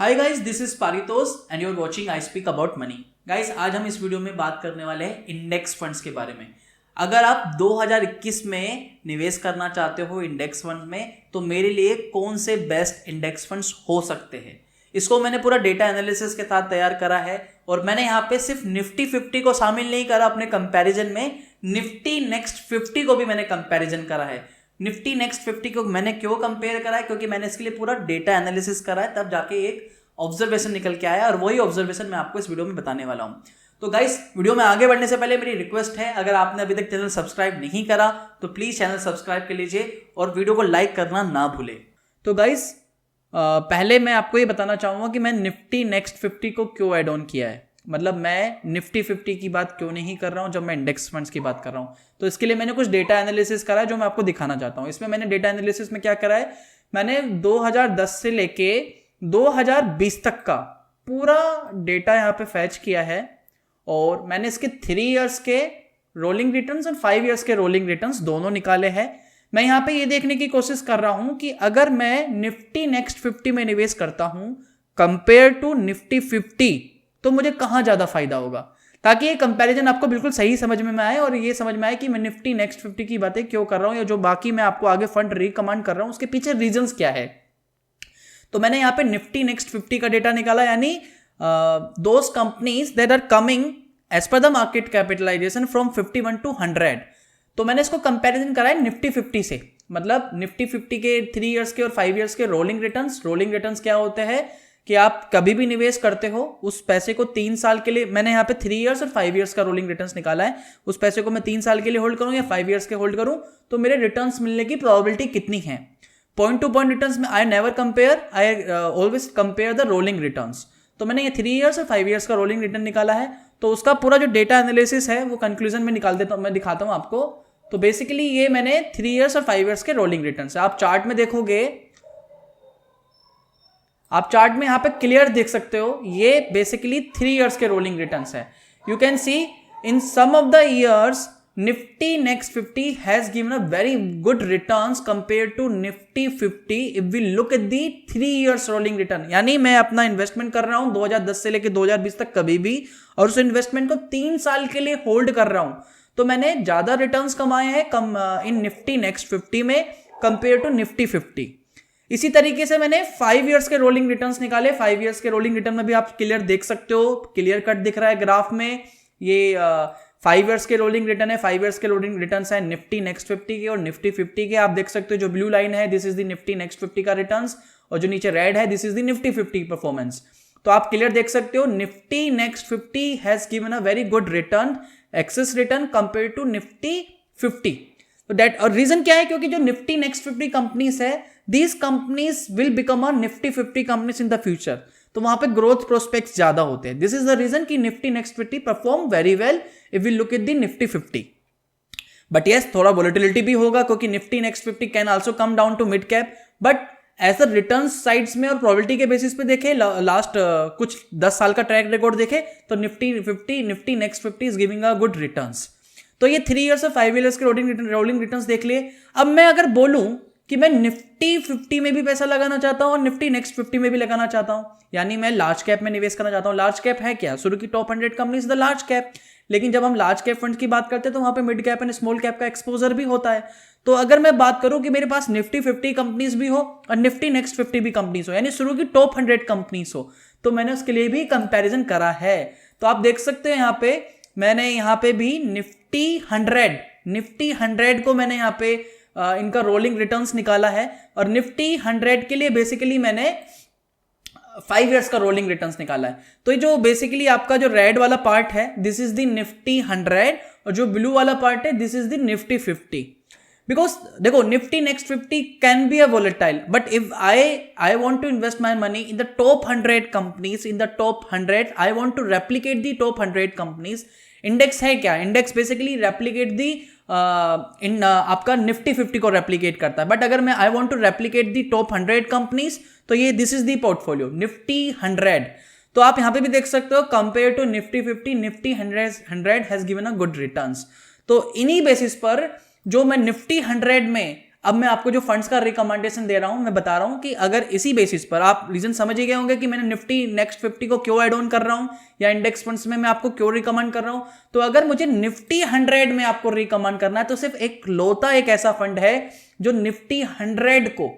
Hi guys, this is Paritosh and you are watching I speak about money. Guys, आज हम इस video में बात करने वाले हैं इंडेक्स फंड्स के बारे में। अगर आप 2021 में निवेश करना चाहते हो इंडेक्स फंड में, तो मेरे लिए कौन से बेस्ट इंडेक्स फंड्स हो सकते हैं, इसको मैंने पूरा डेटा एनालिसिस के साथ तैयार करा है। और मैंने यहाँ पे सिर्फ निफ्टी 50 को शामिल नहीं करा अपने कंपैरिजन में, निफ्टी नेक्स्ट 50 को भी मैंने कंपैरिजन करा है। निफ्टी नेक्स्ट 50 को मैंने क्यों कंपेयर करा है, क्योंकि मैंने इसके लिए पूरा डेटा एनालिसिस करा है, तब जाके एक ऑब्जर्वेशन निकल के आया और वही ऑब्जर्वेशन मैं आपको इस वीडियो में बताने वाला हूं। तो गाइस, वीडियो में आगे बढ़ने से पहले मेरी रिक्वेस्ट है, अगर आपने अभी तक चैनल सब्सक्राइब नहीं करा तो प्लीज चैनल सब्सक्राइब कर लीजिए और वीडियो को लाइक करना ना भूले। तो गाइस, पहले मैं आपको ये बताना चाहूंगा कि मैं निफ्टी नेक्स्ट 50 को क्यों ऐड ऑन किया है। मतलब मैं निफ्टी 50 की बात क्यों नहीं कर रहा हूं जब मैं इंडेक्स फंड्स की बात कर रहा हूं। तो इसके लिए मैंने कुछ डेटा एनालिसिस करा है जो मैं आपको दिखाना चाहता हूं। इसमें मैंने डेटा एनालिसिस में क्या करा है, मैंने 2010 से लेके 2020 तक का पूरा डेटा यहाँ पे फैच किया है और मैंने इसके 3 इयर्स के रोलिंग रिटर्न्स और 5 इयर्स के रोलिंग रिटर्न्स दोनों निकाले हैं। मैं यहाँ पे ये देखने की कोशिश कर रहा हूं कि अगर मैं निफ्टी नेक्स्ट 50 में निवेश करता हूं कंपेयर टू निफ्टी 50, तो मुझे कहाँ ज्यादा फायदा होगा, ताकि ये कंपैरिजन आपको बिल्कुल सही समझ में आए और ये समझ में आए कि मैं निफ्टी नेक्स्ट 50 की बातें क्यों कर रहा हूं या जो बाकी मैं आपको आगे फंड रिकमेंड कर रहा हूं उसके पीछे रीजंस क्या है। तो मैंने यहाँ पे निफ्टी नेक्स्ट 50 का डेटा निकाला, यानी those companies that are coming as per the market capitalisation from 51 to 100। तो मैंने इसको कंपैरिजन करा है निफ्टी 50 से। मतलब निफ्टी 50 के 3 इयर्स के और 5 इयर्स के रोलिंग रिटर्न्स क्या होते हैं कि आप कभी भी निवेश करते हो उस पैसे को 3 साल के लिए, मैंने यहाँ पे 3 इयर्स और 5 इयर्स का रोलिंग रिटर्न्स निकाला है, उस पैसे को मैं 3 साल के लिए होल्ड करूँ या 5 इयर्स के होल्ड करूँ तो मेरे रिटर्न्स मिलने की प्रोबेबिलिटी कितनी है। पॉइंट टू पॉइंट रिटर्न्स में I never compare, I always compare the rolling returns. तो मैंने ये 3 इयर्स और 5 इयर्स का रोलिंग रिटर्न निकाला है। तो उसका पूरा जो डेटा एनालिसिस है वो कंक्लूजन में निकाल देता हूँ, मैं दिखाता हूँ आपको। तो बेसिकली ये मैंने 3 इयर्स और 5 इयर्स के रोलिंग रिटर्न है। आप चार्ट में देखोगे, आप चार्ट में यहाँ पे क्लियर देख सकते हो, ये बेसिकली 3 इयर्स के रोलिंग रिटर्न्स है। You can see in some of the years Nifty next 50 has given a very good returns compare to Nifty 50 if we look at the 3 years rolling return. यानी मैं अपना investment कर रहा हूं 2010 से लेकर 2020 तक कभी भी, और उस इन्वेस्टमेंट को 3 साल के लिए होल्ड कर रहा हूं, तो मैंने ज्यादा रिटर्न्स कमाए हैं इन निफ्टी नेक्स्ट 50 में कंपेयर टू निफ्टी 50। इसी तरीके से मैंने 5 इयर्स के रोलिंग रिटर्न्स निकाले। 5 इयर्स के रोलिंग रिटर्न में भी आप क्लियर देख सकते हो, क्लियर कट दिख रहा है ग्राफ में। ये 5 इयर्स के रोलिंग रिटर्न है। 5 इयर्स के रोलिंग रिटर्न्स है निफ्टी नेक्स्ट 50 के और निफ्टी 50 के। आप देख सकते हो जो ब्लू लाइन है this is the Nifty next 50 का रिटर्न्स और जो नीचे रेड है this is the Nifty 50 performance. तो आप क्लियर देख सकते हो Nifty next 50 has given a very good return, excess return compare to Nifty 50। तो दैट, और रीजन क्या है, क्योंकि जो निफ्टी नेक्स्ट 50 कंपनीज है, these companies will become a Nifty 50 companies in the future. तो वहां पे ग्रोथ प्रोस्पेक्ट्स ज्यादा होते हैं। दिस इज द रीजन कि Nifty next 50 perform very well if we look at the Nifty 50। But yes, थोड़ा volatility भी होगा क्योंकि Nifty next 50 can also come down to mid cap. But as a return sides में और probability के basis पे देखे, लास्ट कुछ 10 साल का ट्रैक रिकॉर्ड देखे, तो Nifty next 50 is giving a good returns. तो ये 3 इयर्स और 5 इयर्स के रोलिंग रिटर्न्स देख लिए। अब मैं अगर बोलूं कि मैं निफ्टी 50 में भी पैसा लगाना चाहता हूं और निफ्टी नेक्स्ट 50 में भी लगाना चाहता हूं, यानी मैं लार्ज कैप में निवेश करना चाहता हूं। लार्ज कैप है क्या, शुरू की top 100 companies the large cap. लेकिन जब हम लार्ज कैप फंड की बात करते हैं तो वहां पे mid cap and small cap का एक्सपोजर भी होता है। तो अगर मैं बात करूं कि मेरे पास निफ्टी 50 कंपनीज भी हो और निफ्टी नेक्स्ट 50 भी कंपनीज हो, यानी शुरू की टॉप 100 कंपनीज हो, तो मैंने उसके लिए भी कंपैरिजन करा है। तो आप देख सकते हैं यहाँ पे मैंने यहाँ पे भी निफ्टी 100 को मैंने यहाँ पे इनका रोलिंग रिटर्न्स निकाला है और निफ्टी 100 के लिए बेसिकली मैंने 5 इयर्स का रोलिंग रिटर्न्स निकाला है। तो ये जो बेसिकली आपका जो रेड वाला पार्ट है दिस इज द निफ्टी 100 और जो ब्लू वाला पार्ट है this is the Nifty 50। Because देखो, Nifty next 50 can be a volatile, but if I want to invest my money in the top 100 companies, in the top 100 I want to replicate the top 100 companies. Index है क्या, index basically replicate दी आपका Nifty 50 को replicate करता है। But अगर मैं I want to replicate the top 100 companies, तो ये this is the portfolio Nifty 100। तो आप यहां पे भी देख सकते हो compare to Nifty 50 Nifty 100 has given a good returns. तो इन्हीं बेसिस पर जो मैं निफ्टी 100 में अब मैं आपको जो फंड्स का रिकमेंडेशन दे रहा हूं, मैं बता रहा हूं कि अगर इसी बेसिस पर आप रीजन समझ ही गए होंगे कि मैंने निफ्टी नेक्स्ट 50 को क्यों ऐड ऑन कर रहा हूं या इंडेक्स फंड्स में मैं आपको क्यों रिकमेंड कर रहा हूं। तो अगर मुझे निफ्टी 100 में आपको रिकमेंड करना है तो सिर्फ एक ऐसा फंड है जो निफ्टी 100 को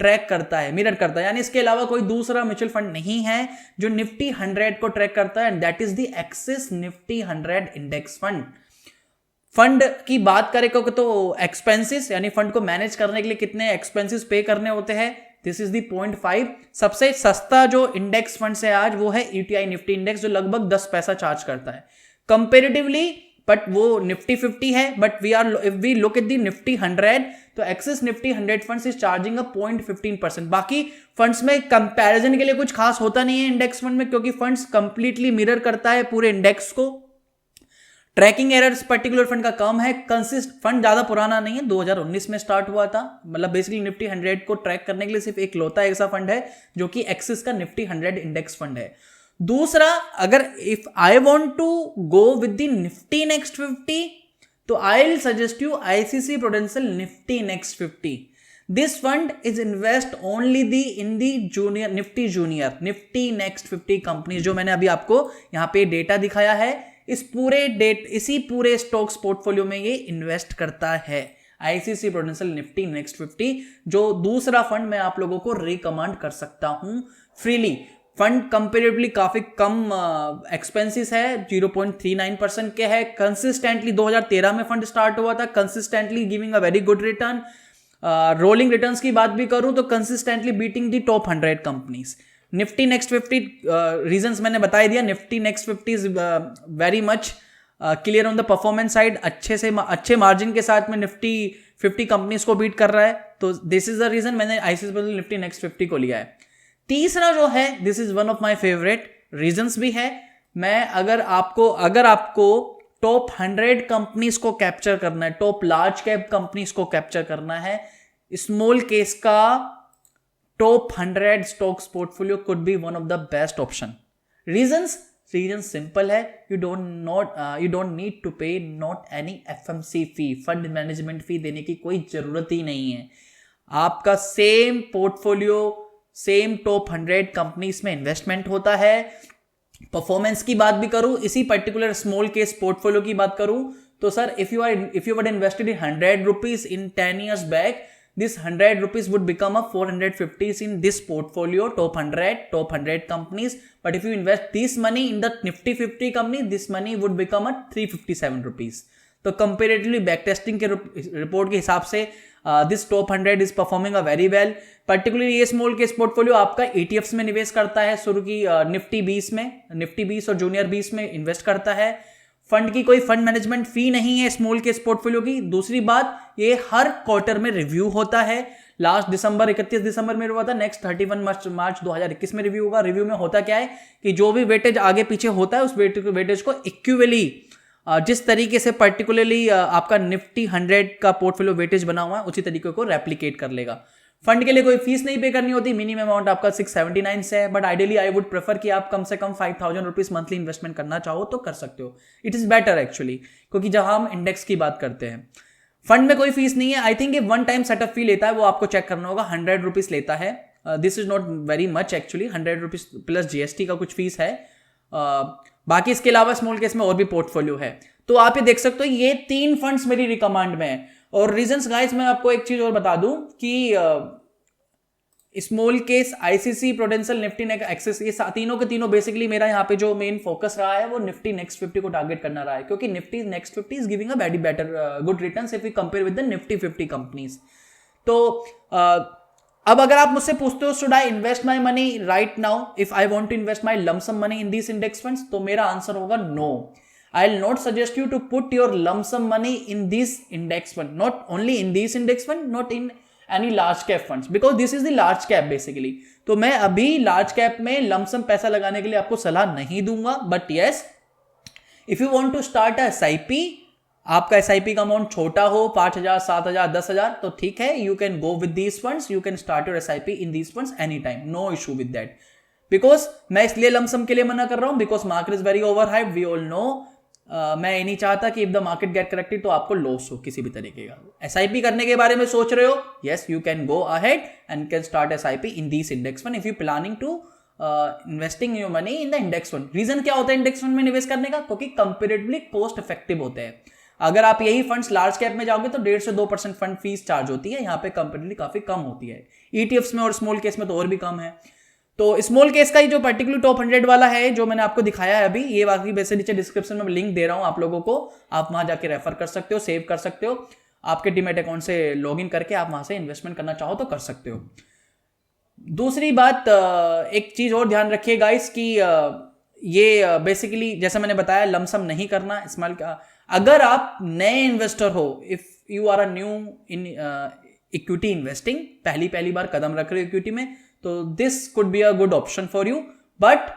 ट्रैक करता है, मिरर करता है, यानी इसके अलावा कोई दूसरा म्यूचुअल फंड नहीं है जो निफ्टी 100 को ट्रैक करता है, and that is the axis Nifty 100 index fund. Fund की बात करें तो एक्सपेंसेस, यानी फंड को मैनेज करने के लिए कितने एक्सपेंसेस पे करने होते हैं, दिस इज दी 0.5। सबसे सस्ता जो इंडेक्स फंड है आज वो है ईटीआई निफ्टी इंडेक्स, जो लगभग 10 पैसा चार्ज करता है कंपेरेटिवली, बट वो निफ्टी 50 है। But if we look at the Nifty 100, तो Axis Nifty 100 funds is charging 0.15%। बाकी फंड्स में कंपैरिजन के लिए कुछ खास होता नहीं है इंडेक्स फंड में, क्योंकि फंड्स कंप्लीटली मिरर करता है पूरे इंडेक्स को। ट्रैकिंग एरर्स पर्टिकुलर फंड का कम है। फंड ज्यादा पुराना नहीं है, 2019 में स्टार्ट हुआ था। मतलब बेसिकली निफ्टी 100 को ट्रैक करने के लिए सिर्फ एक लौता ऐसा फंड है जो कि एक्सिस का निफ्टी 100 इंडेक्स फंड है। दूसरा, अगर if I want to go with the Nifty next 50, तो I will suggest you ICICI prudential Nifty next 50। This fund is invest only in the junior Nifty next 50 companies, जो मैंने अभी आपको यहाँ पे डेटा दिखाया है। इसी पूरे स्टॉक्स पोर्टफोलियो में ये इन्वेस्ट करता है आईसीसी प्रूडेंशियल निफ्टी नेक्स्ट 50, जो दूसरा फंड मैं आप लोगों को रिकमेंड कर सकता हूं फ्रीली। फंड कंपेरेटिवली काफी कम एक्सपेंसेस है, 0.39% के है। कंसिस्टेंटली 2013 में फंड स्टार्ट हुआ था, consistently giving a very good return. Rolling returns की बात भी करूं तो कंसिस्टेंटली बीटिंग दी top 100 companies. Nifty next 50 reasons मैंने बता दिया। Nifty next 50 is very much clear on the performance side, अच्छे मार्जिन के साथ में निफ्टी 50 कंपनीज को बीट कर रहा है, तो दिस इज द रीजन मैंने आईसीसी निफ्टी नेक्स्ट 50 को लिया है। तीसरा जो है, this is one of my favourite reasons भी है। अगर आपको टॉप 100 कंपनीज को कैप्चर करना है, टॉप लार्ज कैप कंपनीज को कैप्चर करना है, स्मॉल केस का top 100 stocks portfolio could be one of the best option. Reasons simple है, you don't need to pay not any FMC fee, fund management fee देने की कोई जरूरत ही नहीं है। आपका same portfolio, same top 100 companies में इन्वेस्टमेंट होता है। परफॉर्मेंस की बात भी करूं, इसी पर्टिकुलर स्मॉल केस पोर्टफोलियो की बात करूं, तो sir if you were invested in 100 rupees in 10 years back, this 100 rupees would become a 450 in this portfolio, top 100 companies. But if you invest this money in the Nifty 50 company, this money would become a 357 rupees. तो comparatively backtesting के report के हिसाब से this top 100 is performing a very well. Particularly ये small case portfolio आपका ETFs में निवेश करता है, शुरू की निफ्टी 20 और जूनियर 20 में इन्वेस्ट करता है। फंड की कोई फंड मैनेजमेंट फी नहीं है स्मॉल केस पोर्टफोलियो की। दूसरी बात, ये हर क्वार्टर में रिव्यू होता है। लास्ट 31 दिसंबर में हुआ था, नेक्स्ट 31 मार्च 2021 में रिव्यू होगा। रिव्यू में होता क्या है कि जो भी वेटेज आगे पीछे होता है, उस वेटेज को इक्विवली जिस तरीके से पर्टिकुलरली आपका निफ्टी 100 का पोर्टफोलियो वेटेज बना हुआ है, उसी तरीके को रेप्लिकेट कर लेगा। फंड के लिए कोई फीस नहीं पे करनी होती, मिनिमम अमाउंट आपका 679 से है, but ideally I would prefer कि आप कम से कम 5000 रुपीज मंथली इन्वेस्टमेंट करना चाहो तो कर सकते हो। इट इज बेटर एक्चुअली, क्योंकि जब हम इंडेक्स की बात करते हैं, फंड में कोई फीस नहीं है। आई थिंक ये वन टाइम सेटअप फी लेता है, वो आपको चेक करना होगा, 100 रुपीज लेता है। This is not very much actually, 100 rupees plus GST का कुछ फीस है। बाकी इसके अलावा स्मॉल केस में और भी पोर्टफोलियो है। तो आप ये देख सकते हो, ये 3 फंड्स मेरी रिकमेंड में है। और रीजंस गाइस, मैं आपको एक चीज और बता दूं कि small case, ICC prudential, Nifty next, axis, ये तीनों के तीनों बेसिकली मेरा यहाँ पे जो मेन फोकस रहा है वो निफ्टी नेक्स्ट 50 को टारगेट करना रहा है, क्योंकि Nifty next 50 is giving a very better good returns if you compare with the Nifty 50 companies. तो अब अगर आप मुझसे पूछते हो should I invest my money right now if I want to invest my lump sum money in this index funds, तो मेरा answer होगा no. I will not suggest you to put your lump sum money in this index fund, not only in this index fund, not in any large cap funds, because this is the large cap basically. तो मैं अभी large cap में lump sum पैसा लगाने के लिए आपको सलाह नहीं दूंगा, but yes, if you want to start a SIP, आपका SIP का अमाउंट छोटा हो, 5000, 7000, 10000, तो ठीक है, you can go with these funds, you can start your SIP in these funds anytime, no issue with that. Because मैं इसलिए lump sum के लिए मना कर रहा हूं, because market is very overhyped, we all know. मैं ये नहीं चाहता कि if the market get corrected तो आपको लॉस हो किसी भी तरीके का। एसआईपी करने के बारे में सोच रहे हो, yes you can go ahead and can start SIP in this index fund if you planning to investing your money in the index fund. Reason क्या होता है इंडेक्स फंड में निवेश करने का? क्योंकि कंपेरेटिवली कॉस्ट इफेक्टिव होते हैं। अगर आप यही फंड्स लार्ज कैप में जाओगे तो 1.5 से 2% फंड फीस चार्ज होती है, यहाँ पे कंपेरेटिवली काफी कम होती है। ईटीएफ्स में और स्मॉल केस में तो और भी कम है। तो स्मॉल केस का ही जो पर्टिकुलर टॉप 100 वाला है जो मैंने आपको दिखाया है अभी, ये बाकी वैसे नीचे डिस्क्रिप्शन में लिंक दे रहा हूं आप लोगों को, आप वहां जाके रेफर कर सकते हो, सेव कर सकते हो, आपके डीमैट अकाउंट से लॉगिन करके आप वहां से इन्वेस्टमेंट करना चाहो तो कर सकते हो। दूसरी बात, एक चीज और ध्यान रखिए गाइस कि ये बेसिकली जैसा मैंने बताया लमसम नहीं करना स्मॉल का। अगर आप नए इन्वेस्टर हो, if you are a new in equity investing, पहली बार कदम रख रहे हो इक्विटी में, तो this could be a good option for you. But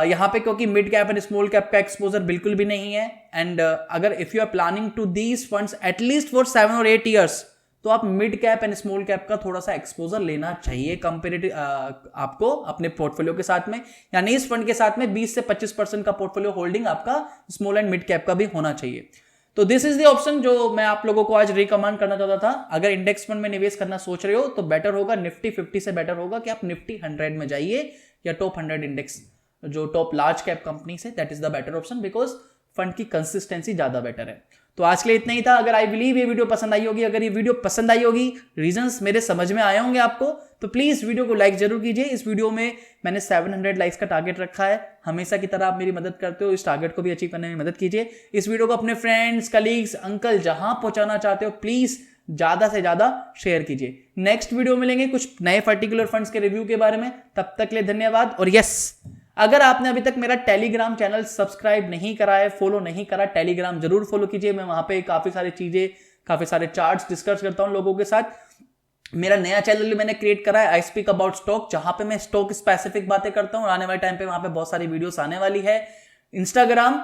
यहाँ पे क्योंकि mid cap and small cap का एक्सपोजर बिल्कुल भी नहीं है, एंड अगर if you are planning to these funds at least for 7 और 8 ईयर्स, तो आप mid cap and small cap का थोड़ा सा एक्सपोजर लेना चाहिए कंपेरेटिव आपको अपने पोर्टफोलियो के साथ में, यानी इस फंड के साथ में 20 से 25% का पोर्टफोलियो होल्डिंग आपका स्मॉल एंड मिड कैप का भी होना चाहिए। तो दिस इज द ऑप्शन जो मैं आप लोगों को आज रिकमेंड करना चाहता था। अगर इंडेक्स फंड में निवेश करना सोच रहे हो तो बेटर होगा निफ्टी 50 से बेटर होगा कि आप निफ्टी 100 में जाइए, या टॉप 100 इंडेक्स जो टॉप लार्ज कैप कंपनी से, that is the better option because fund की कंसिस्टेंसी ज्यादा बेटर है। तो आज के लिए इतना ही था। अगर आई बिलीव ये वीडियो पसंद आई होगी, अगर ये वीडियो पसंद आई होगी, रीजंस मेरे समझ में आए होंगे आपको, तो प्लीज वीडियो को लाइक जरूर कीजिए। इस वीडियो में मैंने 700 लाइक्स का टारगेट रखा है, हमेशा की तरह आप मेरी मदद करते हो, इस टारगेट को भी अचीव करने में मदद कीजिए। इस वीडियो को अपने फ्रेंड्स, कलीग्स, अंकल जहां पहुंचाना चाहते हो प्लीज ज्यादा से ज्यादा शेयर कीजिए। नेक्स्ट वीडियो मिलेंगे कुछ नए पर्टिकुलर फंड्स के रिव्यू के बारे में, तब तक के लिए धन्यवाद। और यस, अगर आपने अभी तक मेरा टेलीग्राम चैनल सब्सक्राइब नहीं करा है, फॉलो नहीं करा, टेलीग्राम जरूर फॉलो कीजिए। मैं वहां पे काफी सारी चीजें, काफी सारे चार्ट्स डिस्कस करता हूं लोगों के साथ। मेरा नया चैनल मैंने क्रिएट करा है, आई स्पीक अबाउट स्टॉक, जहां पे मैं स्टॉक स्पेसिफिक बातें करता हूं। आने वाले टाइम पे वहां पे बहुत सारी वीडियोस आने वाली है। इंस्टाग्राम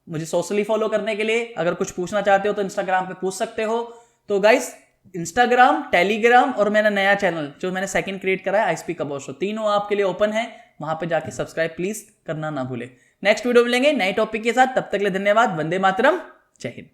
मुझे सोशली फॉलो करने के लिए, अगर कुछ पूछना चाहते हो तो इंस्टाग्राम पे पूछ सकते हो। तो गाइस, इंस्टाग्राम, टेलीग्राम और मेरा नया चैनल जो मैंने सेकंड क्रिएट करा है, आई स्पीक अबाउट स्टॉक, तीनों आपके लिए ओपन है। वहां पे जाके सब्सक्राइब प्लीज करना ना भूले। नेक्स्ट वीडियो मिलेंगे नए टॉपिक के साथ, तब तक के लिए धन्यवाद। वंदे मातरम, जय हिंद।